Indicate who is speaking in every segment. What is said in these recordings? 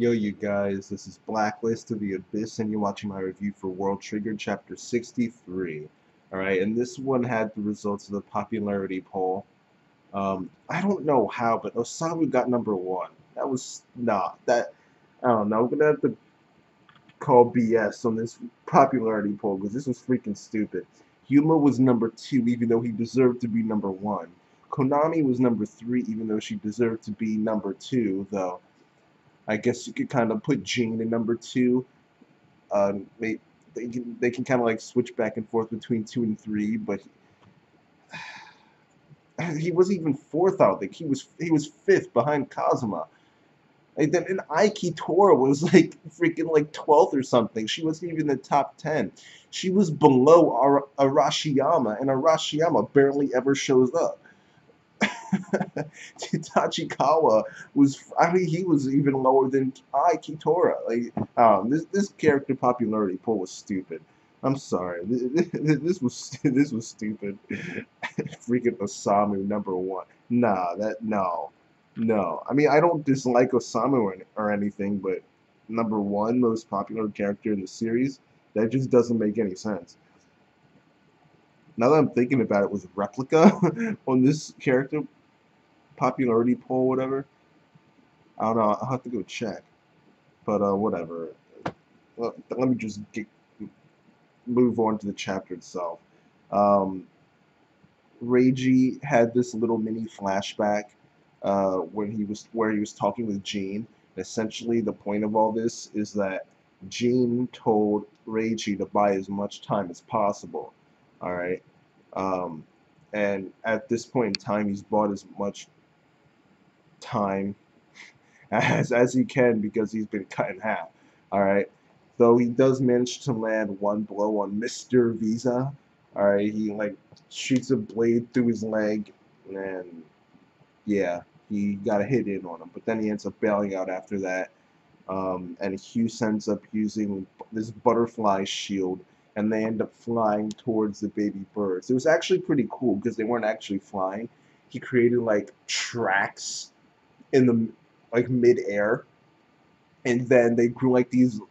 Speaker 1: Yo, you guys, this is Blacklist of the Abyss, and you're watching my review for World Trigger Chapter 63. Alright, and this one had the results of the popularity poll. I don't know how, but Osamu got #1. That was, I don't know, I'm gonna have to call BS on this popularity poll, because this was freaking stupid. Yuma was #2, even though he deserved to be #1. Konami was #3, even though she deserved to be #2, though. I guess you could kind of put Jin in #2. They can kind of like switch back and forth between 2 and 3, but he wasn't even fourth. I think he was fifth behind Kazuma. And then Aiki Tora was like freaking like 12th or something. She wasn't even in the top 10. She was below Arashiyama, and Arashiyama barely ever shows up. Tachikawa was, I mean, he was even lower than Aiki Tora. Like, this character popularity poll was stupid. I'm sorry. This was stupid. Freaking Osamu #1. No. I mean, I don't dislike Osamu or anything, but #1, most popular character in the series, that just doesn't make any sense. Now that I'm thinking about it, was Replica on this character popularity poll, whatever? I don't know. I'll have to go check. But whatever. Let me just move on to the chapter itself. Reiji had this little mini flashback where he was talking with Jin. Essentially, the point of all this is that Jin told Reiji to buy as much time as possible. All right. And at this point in time, he's bought as much time as he can because he's been cut in half. Alright. Though he does manage to land one blow on Mr. Viza. Alright, he like shoots a blade through his leg, and yeah, he got a hit in on him, but then he ends up bailing out after that. And Hyuse ends up using this butterfly shield, and they end up flying towards the baby birds. It was actually pretty cool because they weren't actually flying. He created like tracks in the like mid-air, and then they grew like these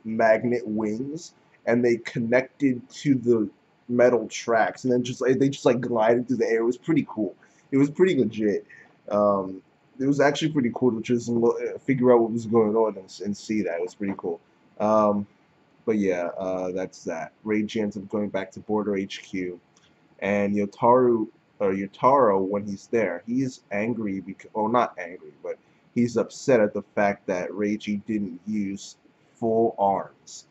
Speaker 1: magnet wings, and they connected to the metal tracks, and then they just like glided through the air. It was pretty cool. It was pretty legit. It was actually pretty cool to just figure out what was going on and see that. It was pretty cool. But yeah, that's that. Reiji ends up going back to Border HQ, and Yotaro, when he's there, he's angry because, well, not angry, but he's upset at the fact that Reiji didn't use full arms,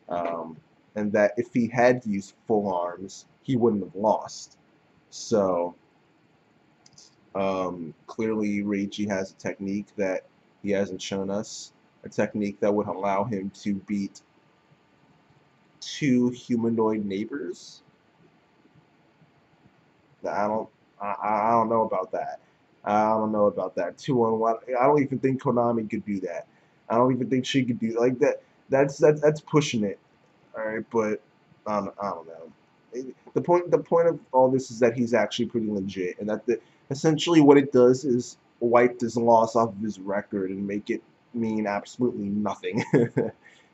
Speaker 1: and that if he had used full arms, he wouldn't have lost. So clearly, Reiji has a technique that he hasn't shown us, a technique that would allow him to beat 2 humanoid neighbors. I don't know about that. I don't know about that. 2-on-1. I don't even think Konami could do that. I don't even think she could do like that. That's pushing it. All right, but I don't know. The point of all this is that he's actually pretty legit, and that essentially what it does is wipe this loss off of his record and make it mean absolutely nothing.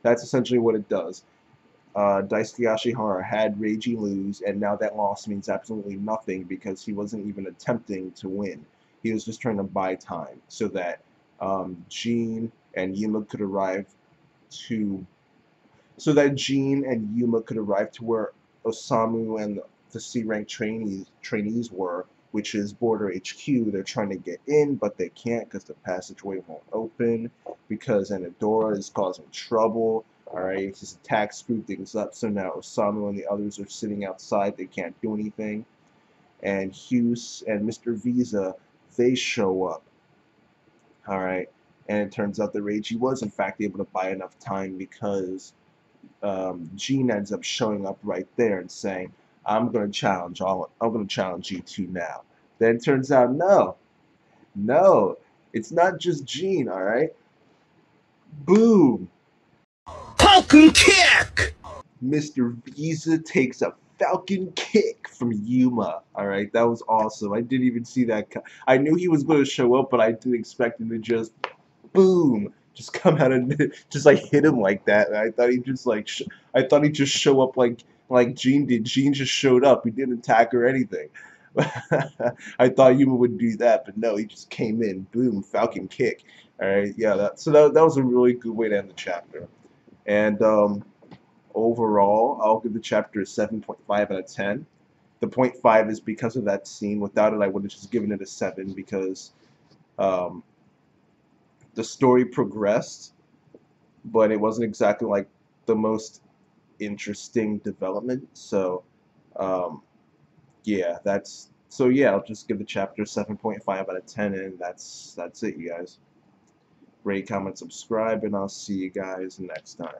Speaker 1: That's essentially what it does. Daisuke Ashihara had Reiji lose, and now that loss means absolutely nothing because he wasn't even attempting to win. He was just trying to buy time so that Jin and Yuma could arrive to where Osamu and the C-rank trainees were, which is Border HQ. They're trying to get in, but they can't because the passageway won't open because Anadora is causing trouble. Alright, his attack screwed things up, so now Osamu and the others are sitting outside. They can't do anything. And Hyuse and Mr. Viza, they show up. Alright, and it turns out that Reiji was in fact able to buy enough time because Jin ends up showing up right there and saying, I'm gonna challenge you two now. Then it turns out no, it's not just Jin, alright? Boom!
Speaker 2: Falcon kick!
Speaker 1: Mr. Viza takes a Falcon kick from Yuma. Alright, that was awesome. I didn't even see that. I knew he was going to show up, but I didn't expect him to just, boom, just come out and just like hit him like that. And I thought he'd just like I thought he'd just show up like Gene did. Gene just showed up. He didn't attack or anything. I thought Yuma would do that, but no, he just came in, boom, Falcon kick. All right, yeah. That was a really good way to end the chapter. And overall, I'll give the chapter a 7.5 out of 10. The point 5 is because of that scene. Without it, I would have just given it a 7 because um, the story progressed, but it wasn't exactly like the most interesting development. So, um, yeah, I'll just give the chapter 7.5 out of 10, and that's it, you guys. Rate, comment, subscribe, and I'll see you guys next time.